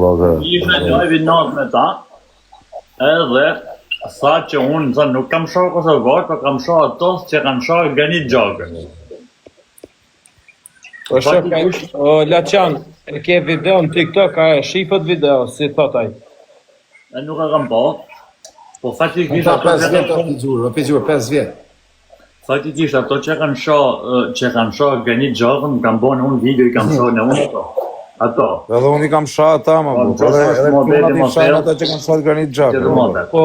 Ishte live natë me ta, edhe sa që unë nuk kam shohë Kosovar, po kam shohë ato që kam shohë Granit Xhakën. Po Laçan, e ke video në TikTok, a e shifët video, si thot ai? E nuk e kam pa, po faktikisht ato 5 vjet, 5 vjet. Faktikisht ato që kanë shohë Granit Xhakën, kam bënë unë video i kam shohë në unë ato. Edhe unë i kam shohë ata, më bu. Edhe këtuna t'i shohën ata që kanë shohë Granit Xhakën. Po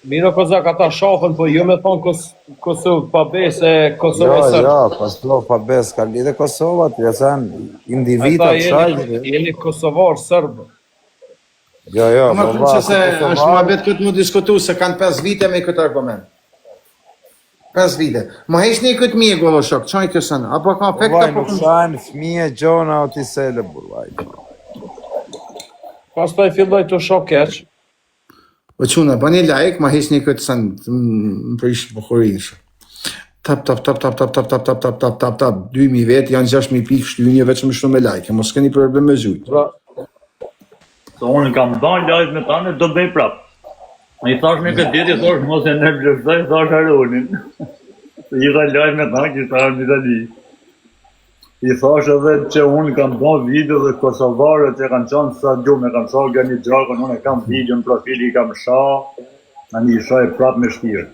Miro Kozak, ata shohën, po jo me thonë Kosovë pa besë, Kosovë e sërbë. Jo, Kosovë pa besë, ka lidhe Kosovë aty, e janë individat shajtë. Jeni Kosovar sërbë. Jo, Më të që se është më betë këtë më diskutu se kanë 5 vite me këtë argument. 5 vite. Më heshni këtë mje, Gollo Shok, qaj kësën? Apo ka fekta po... Nuk shajnë fëmije gjona o t'i sele, burvaj. Pas taj filloj të shok keq. O quna, bëni like, më heshni këtë sën, më përishë bukurinshë. Tap, 2000 vetë, janë 6000 pikë shtyjnje, veç më shumë me like, mos keni problem me zhujtë. So unë kam dalë live me tane, do bëj prapë. I thash me këtë ditë, i thash mos e nervozoj, thash Haronin. I ka live me tane, që thash një tani. I thash edhe që unë kam bërë video dhe kosovarët që kanë qenë sa gjumë, kam shohë Granit Xhakën, unë e kam video në profili, i kam shohë, tani i shohë prapë me shtirë.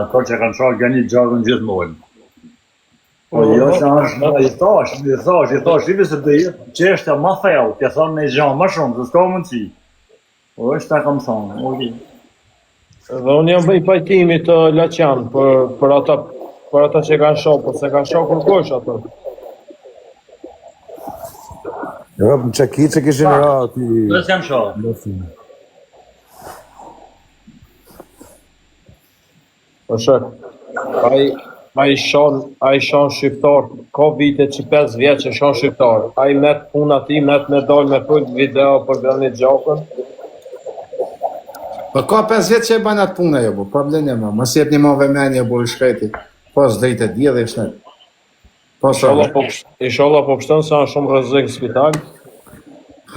Ato që kanë shohë Granit Xhakën gjithmonë. Po jo që është, i thash, i se dhe çështja ma thellë, t'ja thonë me gjanë ma shumë, se s'ka mundësi. Po është ta kam thonë, okej. Dhe unë jam bëj pajtimi të Laçan për ata që kanë shohë, po se kanë shohë kur kush ato. Jo, më që ki që kishin ra ati... Dhe s'jam shohë. Po shok, ai shon shqiptar, ka vite që 5 vjet që shon shqiptar. Ai met puna ti, met me dal me fut video për Granit Xhakën. Po ka 5 vjet që e bën atë punë ajo, po problem më. Mos jepni më vëmendje bu shkreti. Pas drejtë dia dhe shtet. Inshallah po pështon se është shumë rrezik në spital.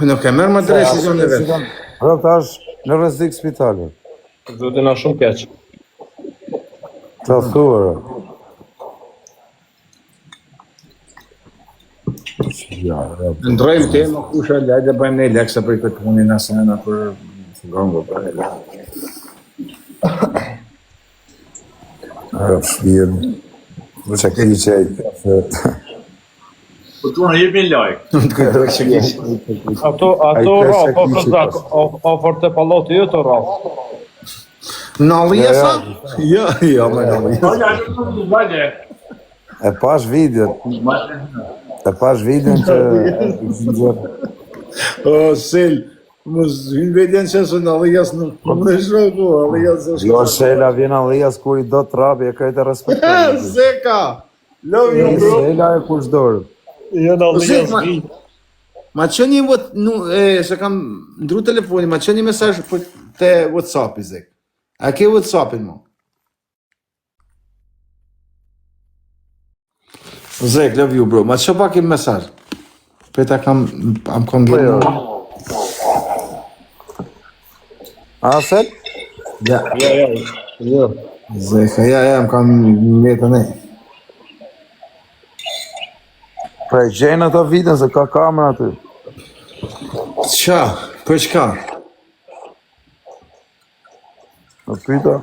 Nuk e merr më decizion e vet. Po tash në rrezik spitali. Zotin është shumë keq. Ta thuar. Ndrojmë temë, kusha lajde bëjmë ne leksa për këtë punin asena për gongo për e Shvirë. Që ke i qejtë. Po të unë jemi like. Ato ra, po Kozak, ofër të palloti ju të ra. Në allija sa? Jo, me në allija. E pash videon. E pash videon që... O, Sel, mos hynë vedjen që së në allijas nuk më shoku, allijas është... Jo, Sela vjen allijas kur i do të rabi, e krejtë e respektojnë. Zeka! Love you, bro! Sela e kush dorë. Jo në allijas vi. Ma qëni, se kam ndru telefoni, ma qëni mesazh për te WhatsApp i Zek. A ke WhatsApp-in mo? Zek, love you, bro. Ma që pak i mesazh? Peta am kongenë. A, Sel? Ja. Jo. Zek, ja, më kam metën e. Pra e gjenë ato videon se ka kamera aty. Qa? Për qka? Në pyta.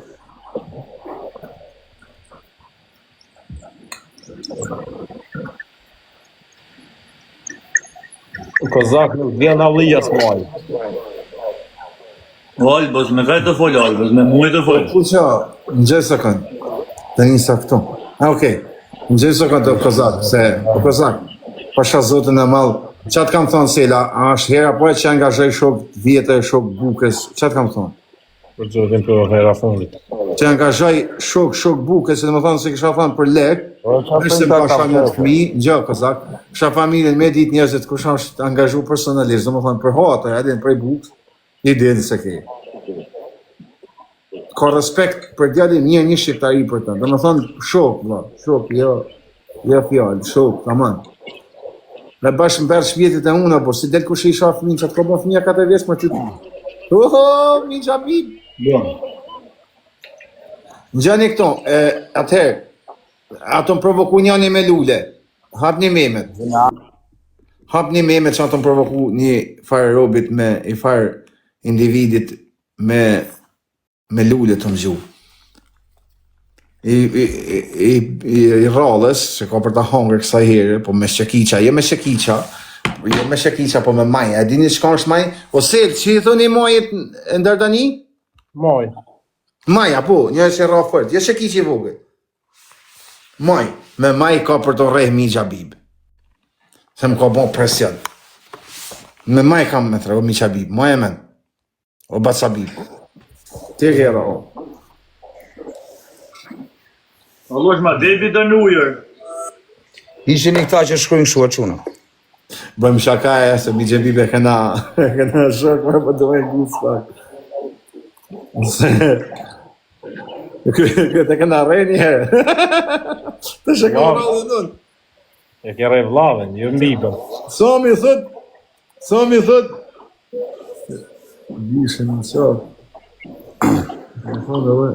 Kozak nuk vjen allijas moj. Albës, me kaj të folë Albës, me muaj të folë. Qa? Në gjithë sekund. Të një saktu. Okej. Në gjithë sekund të Kozak, se Kozak, pasha zotën e malë, qatë kam thonë Sela, a është hera po e që angazhoj shok vjetë e shok bukës, qatë kam thonë? Për zotin për hera fundit. Që angazhoj shok bukës, se dhe më thonë se kësha thonë për lek, është se pasha një të fmi, gjë Kozak, kësha familjen me dit njerëzit, kësha është angazhu personalisht, dhe më thonë për hota, edhin për bukës, i dinë se ke. Ka respekt për djalin një shqiptari për të, dhe më thonë shok, jo fjallë, shok, aman. Me bashkë më bërë shpjetit e unë, por si del kush i shaf fëmijën, që të ko fëmija 4 vjeç më qytë. Oho, mi Xhabib. Bon. Gjani këto, atëherë, ato më provoku njani me lule. Hapni memet. Hapni memet që ato më provoku një farë robit me, i farë individit me lule të më gjuhë. I rallës, që ka për ta hongër kësa herë, po me shekiqa, jo me shekiqa, po me maj. E dini çka është maj? Ose, që i thoni majit ndërdani? Moj. Maja, po, një është e ra fort, jo shekiq i vogël. Maj, me maj ka për të rreh mi Xhabib. Se më ka bon presion. Me maj kam me trego mi Xhabib, maj e men. O bat Xhabib. Ti hera, o. Allah ma debi të nujër. Ishin i këta që shkojnë kështu atë çuna. Bëjmë shaka e se mi Xhabib e kena shok, më do e gusë pak. Këtë e kena rejnë herë. Të shaka rrallë nënë. E ke rrej vllaven, jo mbipën. Sa mi thët. Gjishë në qafë. Në thonë dhe.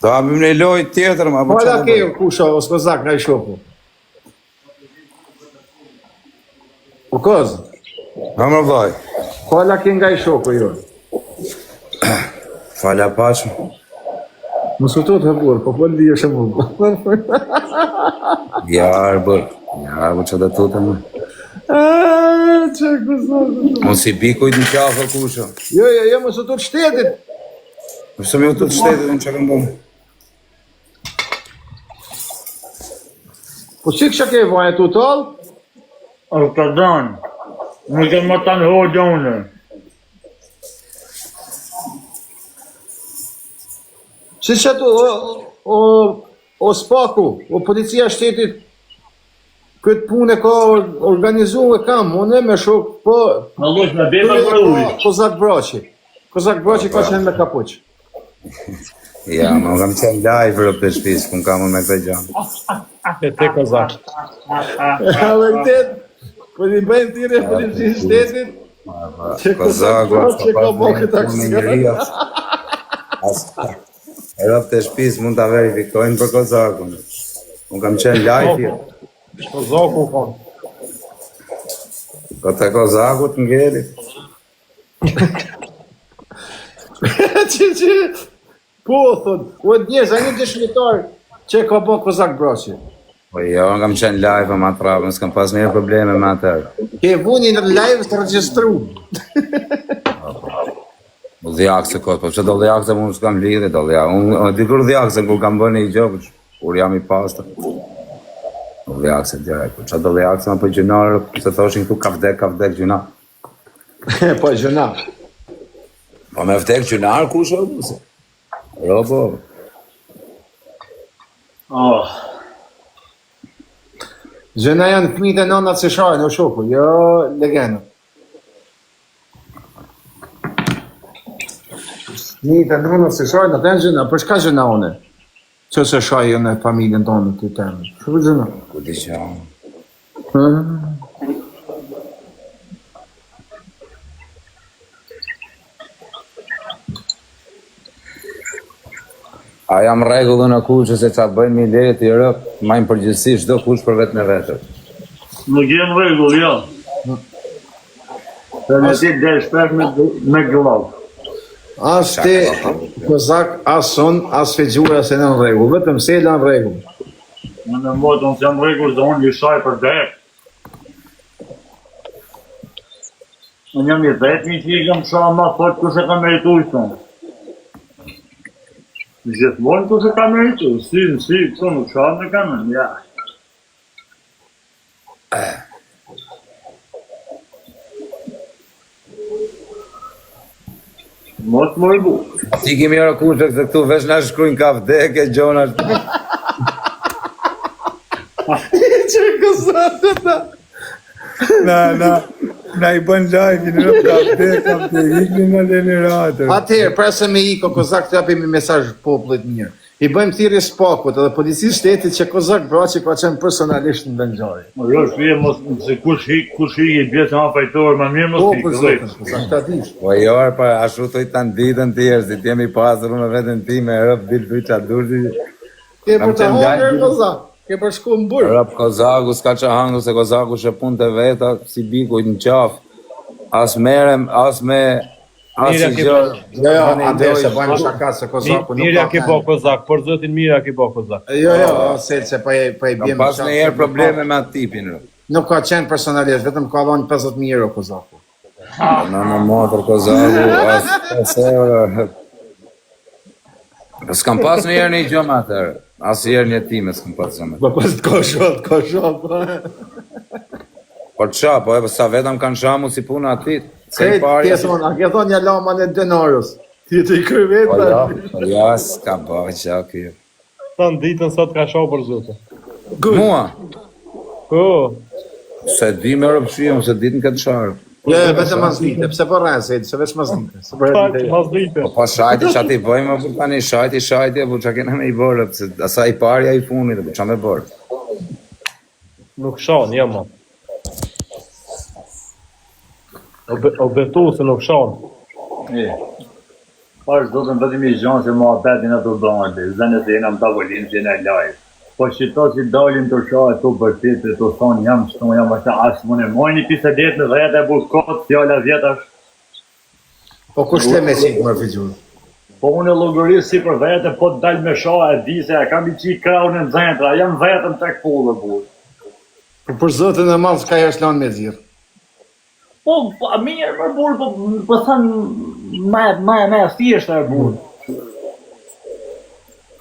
Do hapim në lojë tjetër, ma po Pala çfarë ke bëj? kusha, o s'kozak nga i shoku. U kozë, Ha më vaj. pala ke nga i shoku jo. Fala pashë. Më sutot të burë, po po li është e burë. Jarë që da tutë më. Që kësot. Mos i bikujt në qafë kusha. Jo, më sutot shtetit. Përse me u të shtetit në që këmë bëmë. Po që kësha ke vaje të talë? O të danë. Më ke më të në hoqë unë. Që që tu, o spaku, o policia shtetit, këtë punë e ka organizu e kam, unë me shok, po... Allah ma beba për ujë. Kozak Braçi ka qenë me kapuq. Ja, ma kam qenë live rëp të shpisë, kun kam me këtë gjanë. E te kozak. E vërtet, po i bëjnë tire polici shtetit, Kozagu, që ka bo këtë aksion. E rëp të shpisë mund të verifikojnë për Kozagu. Kun kam qenë live jo. Kozaku kon. Këtë Kozagu të ngelit. që, po, thot, o djes, a një dëshmitar që ka bo Kozak Braçi. Po jo, kam qenë live për ma trapën, s'kam pas një probleme me atërë. Ke vuni në live të registru. U dhjakë se këtë, po që do dhjakë se mund s'kam lidhe, do dhjakë. Unë dikur dhjakë se kur kam bënë i gjë, kur jam i pastër. Do dhjakë se dhjakë, po që do dhjakë se ma për gjynarë, se thoshin këtu ka vdek gjyna. Po, gjëna. Po me vdek gjynarë ku shë, se? Robo. Oh. Gjëna janë fëmijët e nënat se shajnë, o shoku, jo legendë. Fëmijët e nënat se shajnë, atë janë gjëna, për shka gjëna one? Që se shajnë e familjen tonë të temë. Që për gjëna? Ku di që janë. A jam regullën e kushës se qa bëjnë mi lejet i rëp, majnë përgjithsi çdo kush për vetë në vetër. Nuk jem regull, jo. Se në ti dhe shpesh me glavë. As ti, Kozak, as son, as fegjura se në rregull, vetëm se në rregull. Në motë, unë jam regull dhe unë lishaj për dhek. Unë jam i 10.000 që i kam shoha ma fort kush e ka meritu i thonë. Gjithmonë kush e ka meritu, si, këto nuk shoha me kanën, ja. Mos më i bu. Ti kemi era kushë se këtu veç na shkrujnë ka vdekje, gjona. Që Kozak, Na i bën live në rëp ka vdekje, ikni në leniratër. atëherë, pra se me iko Kozak të japim një mesazh popullit mirë. I bëjmë thirrje spakut edhe policisë shtetit që Kozak Braçi ka qenë personalisht në vendngjarje. Jo, shpije mos se kush i bie se ma fajtor, më mirë mos Po, ikë. për zotin, ta dish. Po jo, pa ashtu thoj tanë ditën tjerë, si t'jemi pasur me veten time, rëp ditë dy qa durzi. Ke për të qenë hangër djalë- Kozak, ke për shku në burg. Rëp Kozaku s'ka që hangu se Kozaku shë punë të veta, si bikujt në qafë. As merem, as me... As Mira i ke gjë... Jo, ande se bëjmë shaka se Kozaku nuk Mira ke ka. bo Kozak, për zotin mira ke bo Kozak. Jo, se pa i Kam bjem. pas në herë probleme me atë tipin, rëp. Nuk ka qenë personalisht, vetëm ka dhënë 50.000 euro Kozaku. Në motër Kozaku, as euro... S'kam pas në herë një gjë me atërë. As herë një time s'kam pas gjë me atërë. Po pas të ka shot. Po qa, po e sa vetëm kanë shamu si puna atit. Se i Krejt, pari... pjesën, a ke thonë një laman e denarës. Ti të i kry Po vetë. ja, po ja, s'ka bëhe qa kjo. Thënë ditën sot ka shoh për zotin. Mua, Po, se di me rëpshim, se ditën këtë sharë. Jo, vetëm mas dite, pse po rrese, se veç mas dite. Se për pak dite. mas dite. Po shajti që ati bëjmë, po tani shajti, po që kena me i bërë, se asa i pari, a i funit, po që me bërë. Nuk shon, jo mo. O betu se nuk shon. Pash zotën vetëm i gjanë se ma betin ato dhande, zënë se jena më tavolinë, se jena live. Po shqita si dalin të shahë të bërtit, të thonë jam qëto, jam ashtë asë mëne, mojnë i pisedet në dhejët e buskot, fjalla vjetash. Po kush le me qikë më figjur? Po unë e logorisë si për dhejët e po të dalë me shahë e di se e kam i qikë kraun e në zentra, jam vetëm tek pullë, burë. Për zotën e malë s'ka jashtë lanë me zirë. Po, mirë, më burë, po thënë, me thjeshtë e burë.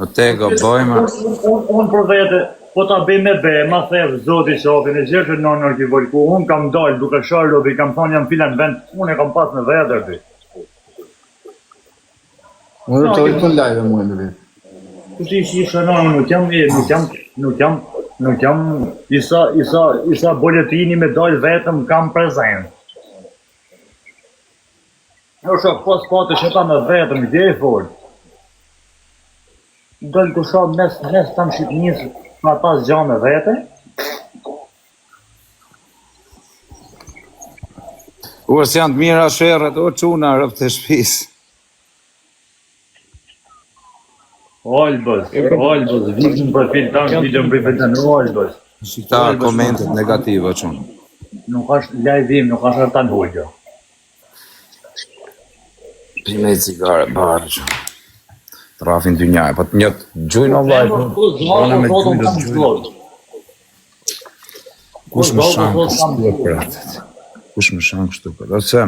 O te go bëjmë, Unë për vete, po ta bëj me be, ma thevë zoti shofin e gjithë në nërë ki vojku, unë kam dalë duke sharë lobi, kam thonë jam filan vend, unë e kam pas në veteërdi. Unë të ojtë në live e mu e në vetë. Kushtë ishi shënonë, nuk jam, isa boletini me dalë vetëm kam prezent. Jo shok, pos patë që ta me vetëm, ide e folë. Dojnë të shumë mes të më Shqipënisë, ma pas gja me vete. urës janë të mira shërët, o quna rëp të shpis. Olbës, vikën për film tanë, video më bëjfetën, Olbës. Shikta komentet negative, o qunë. Nuk është live-im, nuk është artan hoqja. Pime i cigare, barë, qunë. Trafin dy njaj, po të njëtë gjujnë o vajtë. Kush më shanë kështu e për atët? Kush më shanë kështu për atët? Ose,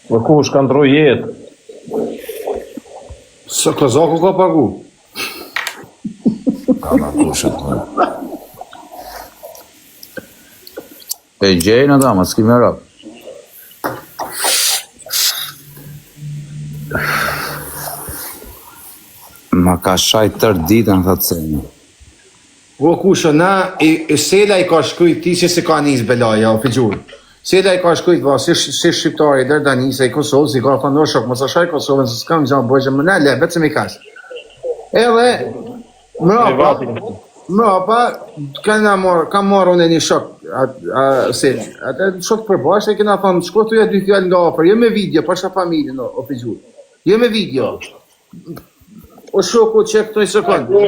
Po kush ka ndru jetë? Së Kozaku ka pagu. ka ma kush e të. E gjejnë ata, ma s'ki me rap. Ma ka shaj tërë ditën, thëtë se. Po kusho, na, Sela i ka shkujt, ti që se ka njës belaja, o figjur. Sela i ka shkujt, va, si shqiptari, der Danisa, i Kosovës, i ka thonë, o shok, mos a shaj Kosovën, se s'kam gjanë bëjgjë, më ne, le, vetëm i kash. Edhe, mrapa, kam marrë unë e një shok, atë shok përbashkë, e kena thonë, shko të dy fjallë nga ofër, jo me video, pasha familjen, o figjur. Jo me video. O shoku që këto i sekundë.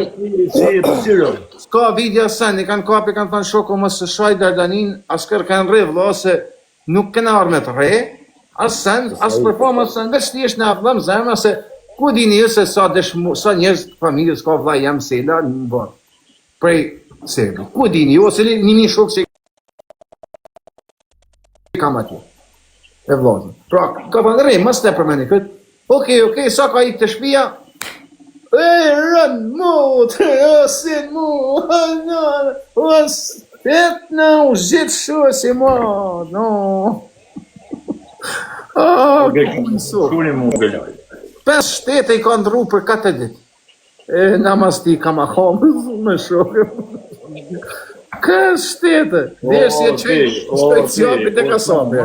Ska video sen, i kanë kapi, kanë thënë shoku mos së shaj Dardanin, askër kanë rre vëlla se nuk këna arme të rre, as sen, as performance sen, veç ti është në afdhëm zemra se ku dini ju se sa njerëz të familjes ka vëlla jam Sela në bërë. Prej Sebi. Ku dini ju, ose një shok që kam atje. E vëllazën. Pra, ka thënë rre, mos të përmeni këtë. Okej, sa ka ik të shtëpia? Rën mut, osin mu, u zhitë shu si mu, no. Shuni mu gëlloj. 5 shtete i ka ndru për 4 dit. Namas ti kam a homë, me shokë. Kë shtete? Desh e çej inspekcioni te kasapi.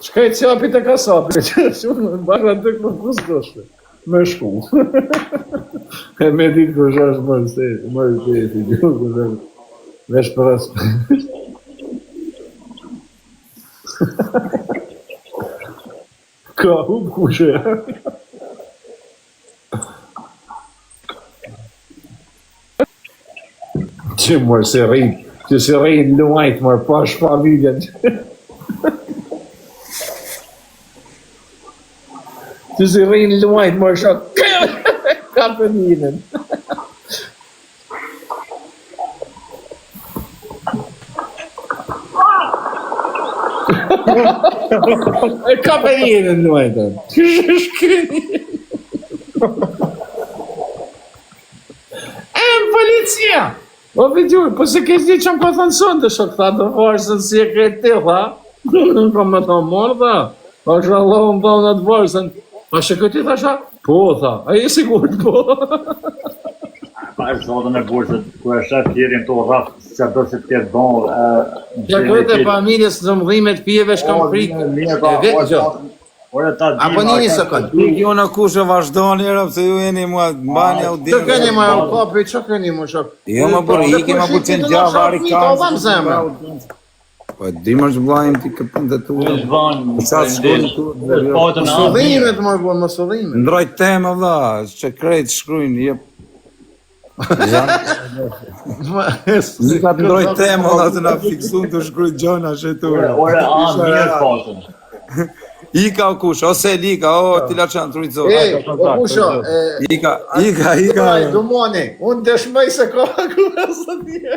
Shkaj qapi te kasapi. Shumë mbara tek më kushtoshe. Me shku. E me ditë kush është më se ti. Vesh për as. Ka hub kushe. Që mërë se rrinë, që se rrinë luajtë mërë, pash familjen. Që se rrinë luajtë mërë shak, kapën njënën. E kapën njënën luajtë. Që shkëni. Policia! O vigjur, po se ke zdi që më ka thënë sënë të shok, tha të varsën si e krejt ti, tha. Në kam me tha morë, tha. Pa shë Allah më tha në të varsën. Pa shë këti, tha shë? Po, tha. A i sigur të po. Pa e sotën e burset, ku e shef tjerin të rafë, që do që t'jetë bon. Që këtë e familjes në mdhimet pjeve shkam frikë. Apo një sekund. Jo në kush e vazhdoni, se ju jeni mua mbani audiencë. Që keni ma u kapi, që keni mu shok? Jo më bërë, iki më bërë qenë gjavë arikanë. Po di më shblajmë ti këpën të tu. Sa shkojnë tu. Mësudhimet më bërë, mësudhimet. Ndroj temë, vla, që krejtë shkrujnë, jep. Një ka të ndroj temë, vla, të nga fiksun të shkrujnë gjona sheture. Ore, mirë pasën. Ika o kush, ose lika, o tila qanë të rritëzor. O kusho, Ika. Dumoni, unë dëshmëj se ka kërësë një.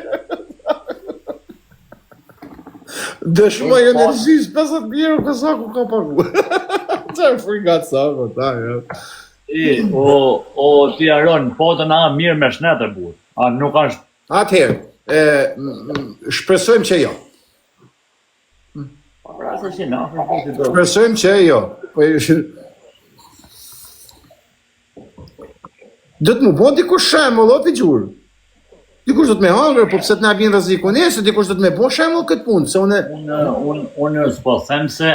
Dëshmëj energjis 50 euro kësa ku ka pagu. Që e frigat sa, ko ta, ja. O ti aron, po të na mirë me shnetë e burë. A nuk është... Atëherë, shpresojmë që jo. Shpresojmë që jo. Do të më bo dikush shemull, o pigjur. Dikush do të me hangër, po pse të na bjen rreziku nesër, dikush do të me bo shemull këtë punë, se unë s'po them se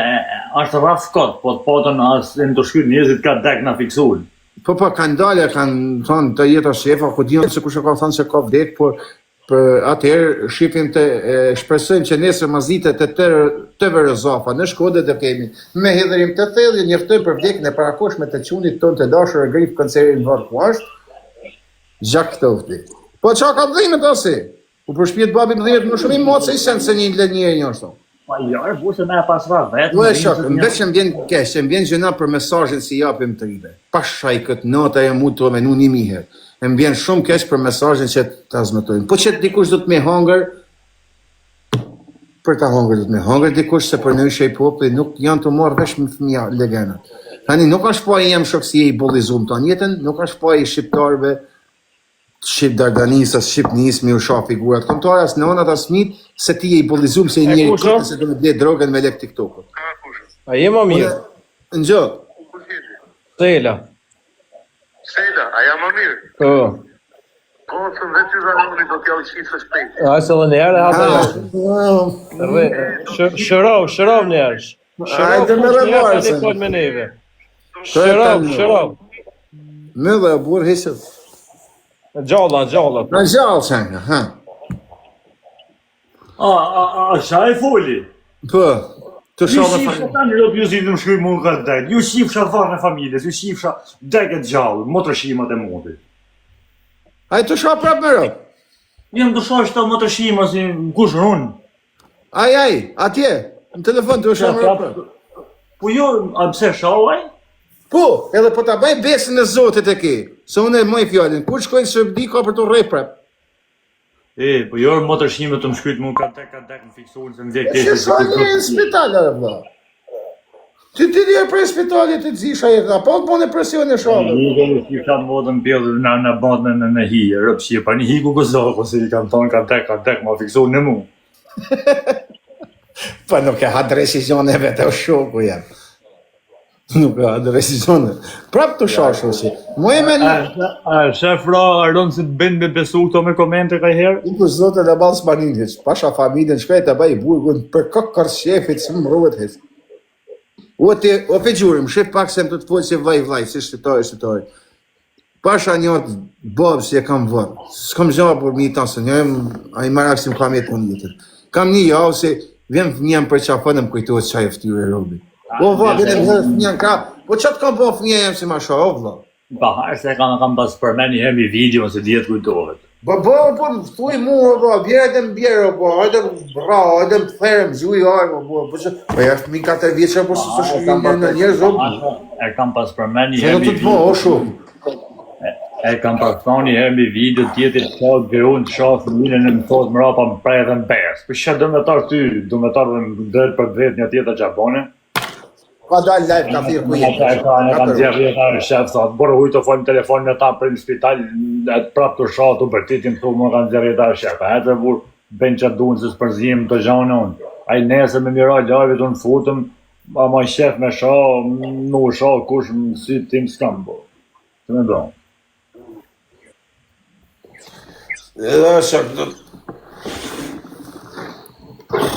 është rraf kot, po të potën as në të shkyrë njerëzit ka dek na fiksuar. Po kanë dalë, kanë thonë të jetë shefa, ku dion se kush e ka thënë se ka vdek, por për atëherë shifim të shpresojmë që nesër mazite të Verëzafa në Shkodër do kemi me hidhërim të thellë njëftoj për vdekjen e parakoshme të çunit tonë të dashur e grip kancerin varr ku është gjak të vdek. Po çka ka dhimbë asi? U përshpjet babi më 10 më shumë i mocë se se një lënjë një ashtu. Po jo, burse na pas rraf vetë. Ua shok, mbetshëm vjen keq, mbien gjëna për mesazhin si japim të rive. Pashaj kët nota e mutu me nuk 1000 herë. Më vjen shumë keq për mesazhin që transmetojnë. Po që dikush do të më hangër për ta hangër do të më hangër dikush se për ndryshe i populli nuk janë të marrë vesh me fëmia legendat. Tani nuk është po jam shoksi i bollizum ton jetën, nuk është po i shqiptarëve shqip dardanisas, shqipnis, mi u shoh figurat kontore, as nënat as fëmijët, se ti je i bollizum se njëri tjetër se do të blej drogën me lek TikTok-ut. A je më mirë? Ngjo. Sela. Sela, a jam më mirë? Po. Po, të më vetë zanoni do t'ja u qitë së shpejt. A se dhe njerë, Shërov njerë. Hajde me revarsën. Me neve. Shërov. Me dhe burë hisët. Gjalla. Në gjallë qenë, ha. A shaj foli? Po, të Ju shohë me shifsha familje. tani do t'ju zidhëm shkry mund ka dek. Ju shifsha varë në familjes, ju shifsha deket gjallë, motërshimat e mundi. Ajë të shohë prapë me rëpë. Jem të shoh shto motërshima si kush unë. Aj, atje, në telefon të shohë me rëpë. Po jo, a pse shohaj? Po, edhe po ta bëj besën e Zotit e ki. Se unë e moj fjallin, kur shkojnë së bëdi ka për të rej prap. Po jo motërshimet të më shkryt mund ka dek në fiksuar se më vjek Që sa një në spital, arë vla. Ti dhe për spitalit të zisha jetë, apo të bone presion e shohë. Një kemi shifsha të modën pjellë në bandën në hi, rëpë shqipa, një hi ku këzohë, se i kam thonë ka dek, ma fiksuar në mu. Pa nuk e ha dresizione vetë o shoku jetë. Nuk ka decisione. Prap të shashë si. Mu e me në... Shef ra, Aron si të bënd me besu këto me komente ka herë? Unë zote dhe balë s'maninit, pasha familjen, shkaj të baj burgun, për këkër shefit, së më rruet hes. O pe gjurim, shef pak se më të të folë si vlaj, si shtetoj. Pasha njërë babë si e kam vërë. S'kam zhja për mi tasë, a i marak si më kam jetë për njëtër. Kam një javë se vjen njëm për qafën e më kujtojtë qaj e ftyre robi. O vla, vjen e më herë fëmija në krap. Po qatë kam po fëmija jem si ma sha, o vla. Pa harë se kam pas përmen një herë mi video se djetë kujtohet. Po, thuj mu, po, bjerë më bjerë, po, hajde më bra, hajde më therëm, zhuj, po, jashtë mi 4 vjeqa, po, së shkëllin në njerëz, o, E kam pas përmen një se herë në mi të të mo, o shumë. E kam pas thonë një herë mi video tjetër të shakë gërun të shakë fëmilën e më thotë më rapa më prej dhe më besë. Për shë dëmetar ty, dëmetar dhe më drejt për drejt një tjetër Gjabone. Ka dalë live, ka thirë ku jetë. E kam zjerë vjetar e shef, thotë, borë hujtë të folë në telefon me ta për në spital, e të prapë të shakë të bërtitin të më kanë zjerë vjetar e shef. E të burë, ben që dunë se s'përzim të zhanë unë. A i nesë me mira larvit unë futëm, ama i shef me shakë, në shakë kush më sy tim s'kam bo. Të me do. Edhe shak do...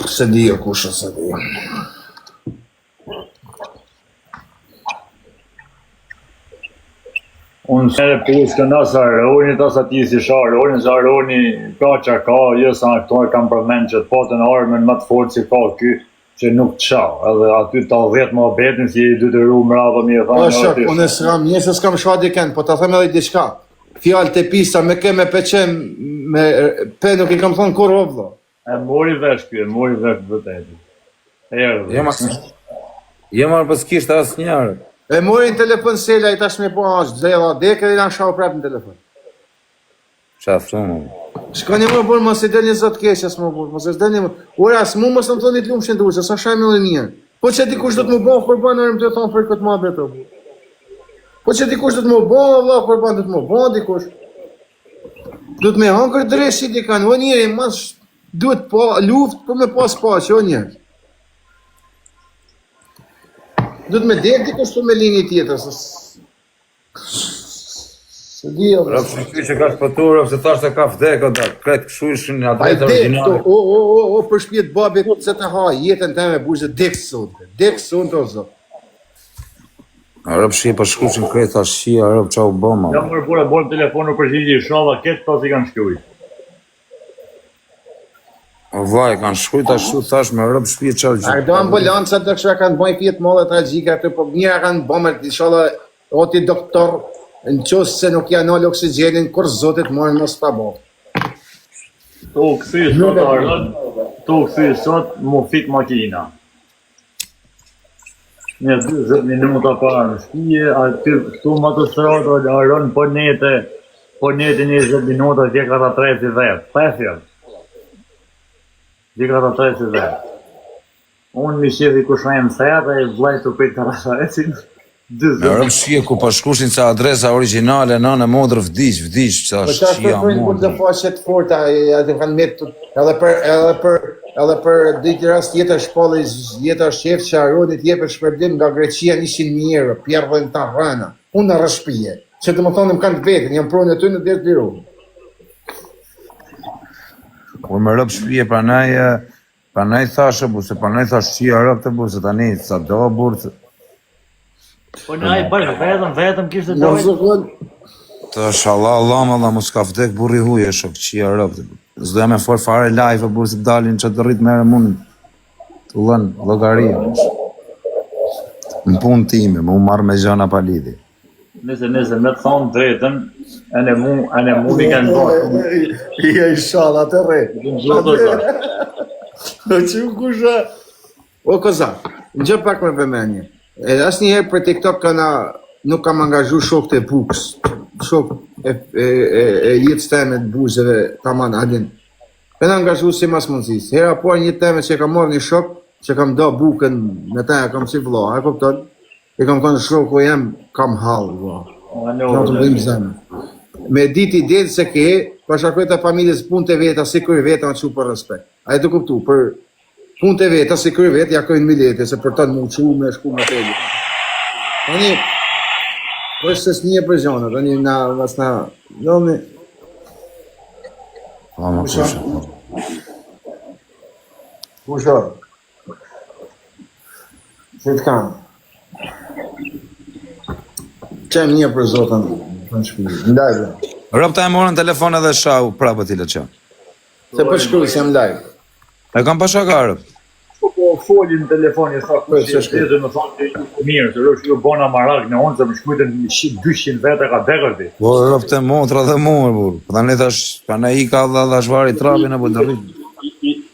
Se di o kusha, se di. Unë se pushtë në nësë Aroni, të ati si shë Aroni, se Aroni ka që ka, jësë aktor kam përmen që të potën armën më të fortë si ka ky, që nuk të qa, edhe aty të 10 më betin si i dy të ru më radhë mi e thanë. O shak, unë s'kam, njëse s'kam shua diken, po të them edhe i diçka. Fjallë të pista, me ke me peqem, me pe nuk i kam thonë kur ovlo. E mori vesh kjo, e mori vesh vëteti. Jo marë për s'kishtë asë njarë. E mori në telefon sela i tash me po ashtë, dhejla, deke i në shau prap në telefon. Qa thumë? Shka një më burë, mos i del një zotë keshës më burë, mos i del një më... Ura, s'mu mos në thoni të lumë shëndurë, se sa shajme dhe mirë. Po që dikush do të më bëhë kurban, nërëm të thonë për këtë ma beto. Po që dikush do të më bëhë, vla, kurban, do të më bëhë dikush. Do të me hangër dreshi dikan, o njëri, mas duhet po luft për me pas që o njërë. Do të me delë dikush për me linji tjetër, se di o... Rëpë që që ka shpëturë, se thashtë se ka vdekë, da kretë këshuishin në adretë originale. O, për shpjetë babit, se të ha, jetën të me burë, dekë sonë të o zotë. Rëpë shqie për shkushin kretë, thash shqia, rëpë qa u bëma. Jam mërë bura borë telefonu për gjithi i shava, ketë pas i kanë shkjuj. O vaj, kanë shkujt ashtu, thash me rëpë shpje qarë gjithë. Ardo ambulancat dhe kësha kanë bëjnë fjetë mollet tragjike atë, po njëra kanë bëmë, shala, oti doktor, në qosë se nuk janë ollë oksigenin, kur zotit morën mos të bo. Tu kësi sot, Aron, tu kësi sot, mu fit makina. Një 20 minuta parë në shpije, aty këtu më të sëratë, Aron, po nete 20 minuta, që ka të 30, 5. Dika të 30. Unë mi shqevi ku shajmë theta e vlajtë të pejtë të rasharesin. Me rëpë shqie ku pa shkushin se adresa originale, në modrë vdish, që Po është qa qia shpërfojnë kur të modrë. faqet forta, edhe kanë metë, edhe për ditë rast jetë shpallë, jetë shqef që Aronit jepë shpërblim nga Greqia 100.000 euro, pjerëdhen të rana, unë në rëshpije, që të më thonë më kanë të vetën, jam pronë e ty në dhe të liru. Kur me rëpë shpje, pranaj thashë, bu, se pranaj thashë qia rëpë të bu, se tani, sa do burë, Po në ajë bërë, vetëm kishtë të Në dojtë. zëkon, të shala, Allah, mu s'ka vdek burri huje, shok, qia rëpë, s'do jam e forë fare live, burë se dalin që të rritë mere mund, të lënë logaria, në punë time, mu marrë me gjana pa lidi. Nëse, me të thonë drejtën, ene mu mi kanë bërë. i shala të rejtë. Në gjithë të zërë. Që u kusha? O koza, në gjë pak me vëmenje. Edhe asë njëherë për TikTok nuk kam angazhu shok të bukës. Shok e jetës teme të buzëve taman adin. Për në angazhu si mas mundësis. Hera por një teme që kam marrë një shok, që kam do bukën me ta, kam si vlo, e kupton? E kam thonë shoku jem, kam halë, vlo. Kam të vëdim zemë. Me dit i delë se ke, pasha këta familjes punë të veta, si kërë veta në që për respekt. A e të kuptu, për punë të veta, si kërë veta, ja kërën milete, se për të në muqu me shku më të Tani, po është se s'nje për gjona, tani na, doni, Po, më kushe. kusho, që të kam. Qem një për zotën, në shpijë, në live. Rob ta e morën telefon edhe shau prapë ti le çon. Se për shkruaj si jam live. E kam pa shaka. Po folin në telefon e sa Po, kush se është edhe më thonë mirë, se rrosh ju bona marak në onë se më shkujtën 200 vete ka dekërti. Po rob te motra dhe mua burr. Po tani tash pana i ka dha shvari trapin apo do rrit.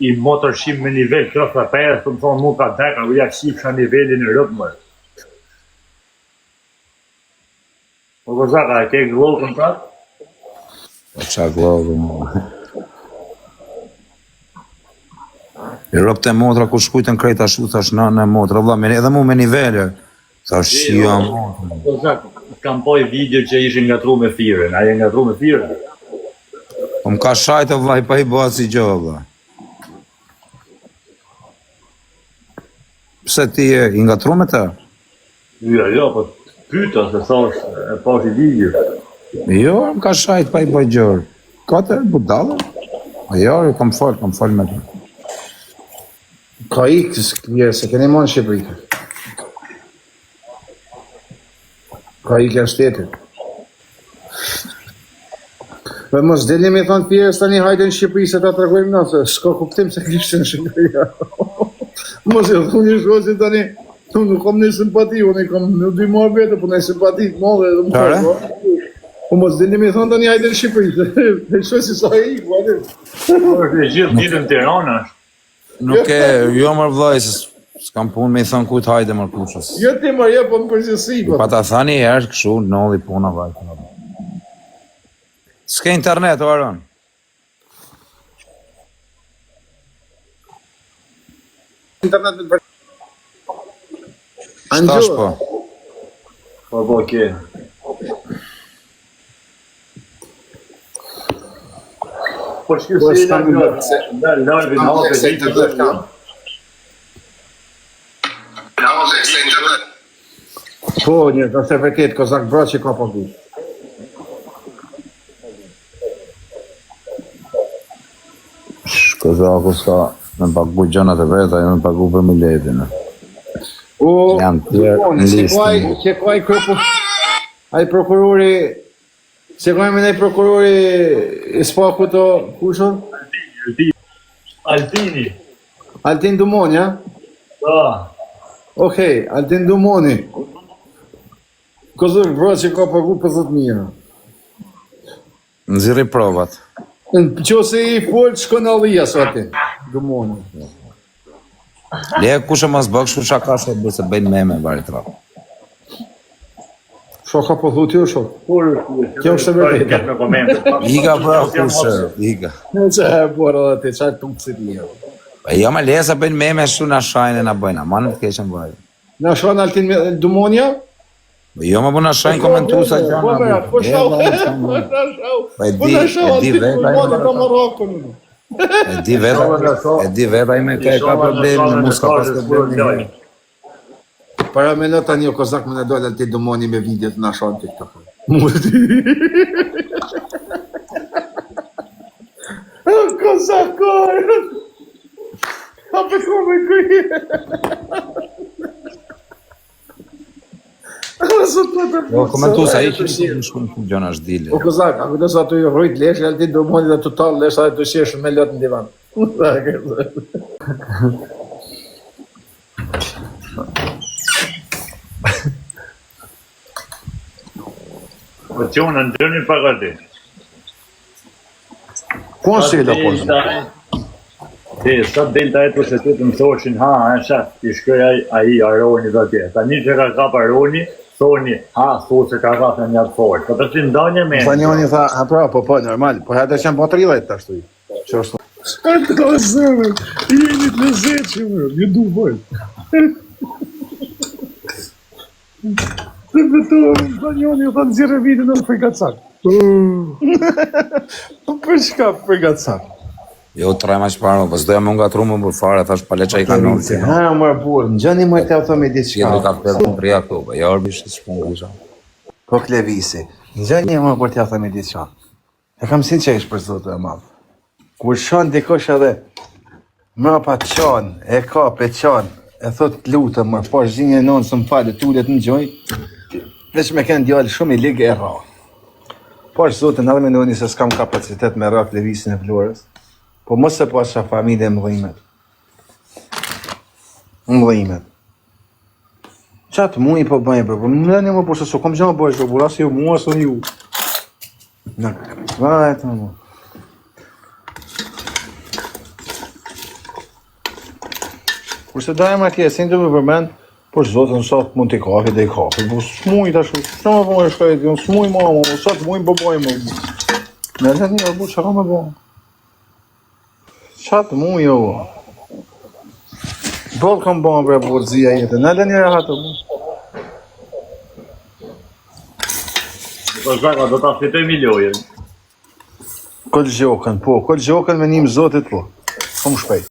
I motorshim me nivel 35, më thonë mu ka dekër, u ja shifsha nivelin e rëpë më. Po Kozaka, e ke glow kontrat? Po qa glodë mua. I rob te motra ku shkujtën krejt ashtu thash në motra, valla edhe mu me nivele. Thash shija motra. Kozaka, kam poj video që ishin ngatru me firen, a je ngatru me firen? Po m'ka shajtë vllai pa i bëha si gjë valla. Pse ti je i ngatru me të? Jo, po pyta se sa është e pash i video. Jo, m'ka shajtë pa i bëj gjë. Ka të budalla? Jo, kam fol me të. Ka ikë, se keni mon Shqipëri. Ka ikë e shtetit. Dhe mos deli me thonë pjerës tani hajde në Shqipëri se ta tregojmë na, se s'ka kuptim se kishtë në Shqipëri. Mos e thunë një shkosi tani, unë nuk kam një simpati, unë i kam në dy mua vete, po në simpati të madhe dhe më thërë. Po mos deli me thonë tani hajde në Shqipëri, se shosi sa e ikë, po atë. është e gjithë ditën Tirana është. Nuk e, jo mërë vllai, se s'kam punë me i thënë kujt hajde mërë kushës. Jo ti më jo, po më përgjësi, po. Pa ta thani herë këshu, nolli puna vajtë. S'ke internet, o Aron? Internet me për... Shtash po. Po, ke. Po shkjo Po, se s'kam në se- larvi në hape se ditë internet kam. Po, një, do të vërtet, Kozak bra që ka pagu. Shkozaku s'ka me pagu gjonat e veta, jo me pagu për miletin. O, Janë tjerë Dukoni, në se listë. kuaj kërpo... Ai prokurori... Se kuaj me nej prokurori i spaku të... Kusho? Altini. Altin Dumoni, ja? Da. Okej, Altin Dumoni. Kozak bra që ka pagu për 10.000. Nxirri provat. Në qose i folë, shko në allia, së atin. Dumoni. Le kushe mas bëk, shu shaka se bërë se bëjnë meme varit rap. Shoka po thu t'jo shok. Kjo është e vërtetë. Këtë me komente. Iga pra kushe, iga. Në që e bërë dhe ti, qarë të më cili jo. Pa jo me le se bëjnë meme shu na shajnë e na bëjnë, ma në të keqen bëjnë. Në shonë Altin Dumonja? Jo me bëna shajnë komentu sa gjana. Po shau, po shau, Pa e po në shau, di Altin veta Dumoni ka më rakon. e di veta ime ka problemin, mu s'ka pas problemin. Para me në tani o Kozak më në dojnë Altin Dumoni me videot në shonë TikTok. Kozakor! A për kome kujë? Jo, komentu sa i që në shku në gjona është dile. O Kozak, a këtë sa të ju rrujt lesh, Altin Dumoni dhe total lesh, a të shesh me lot në divan. Po që unë në gjëni pagati. Ku në shqe da po? Sa delta e të se të më thoshin, ha, e shat, i shkoj aji Aroni dhe tje. Ta një që ka kap Aroni, thoni, ha, thu se ka kap në një atë forë. Po të që ndonjë me... Sa njoni tha, ha pra, po, normal, po hajde që janë po 30 të ashtu i. Që është? Ska të zëmë, i jeni të lezet që më, një du vojtë. Të betohem, sa njoni tha në zire vitin në frikacak. Për shka frikacak? Jo, 3 ma që parë, po s'doja më nga trumë për fare, thash pale që i ka nëllë si. Ha, më burë, në gjëni më të auto me ditë Tjetëri ka shka. përë në prija këtu, po jo orbi shë shpun kisha. Po klevisi. Në gjëni më për të auto me ditë shka. E kam sinqesh për zotë e madhë. Kur shon dikosh edhe më pa qanë, e ka pe qanë, e thot lutë më, po zhinje nonë së më falë, tullet në gjoj, veç me kënë djallë shumë i ligë e ra. Po është zotë, në dhe me nëni se s'kam kapacitet me ra klevisin e Florës, po mos se po asha familje më dhimet. Më dhimet. Qatë mu i po bëjë, po më dhe një më përse, so kom gjama bëjë, bura si ju mua, so ju. Në, vajtë më mu. Kurse da e ma kje, se në të më përmend, por zotë në satë mund t'i kafe dhe i kafe, po s'muj të ashtu, që më përmend shkajt, jo s'muj mama, satë muj bëboj më. Në dhe një rëbu, që ka me bëjë? Qatë muj jo. Bëllë kam bëjë bre borëzia jetë, në dhe një rahatë mu. Po zaka, do ta fitoj miliojen. Këllë gjokën, po, këllë gjokën me njëm zotit po. Kom shpejt.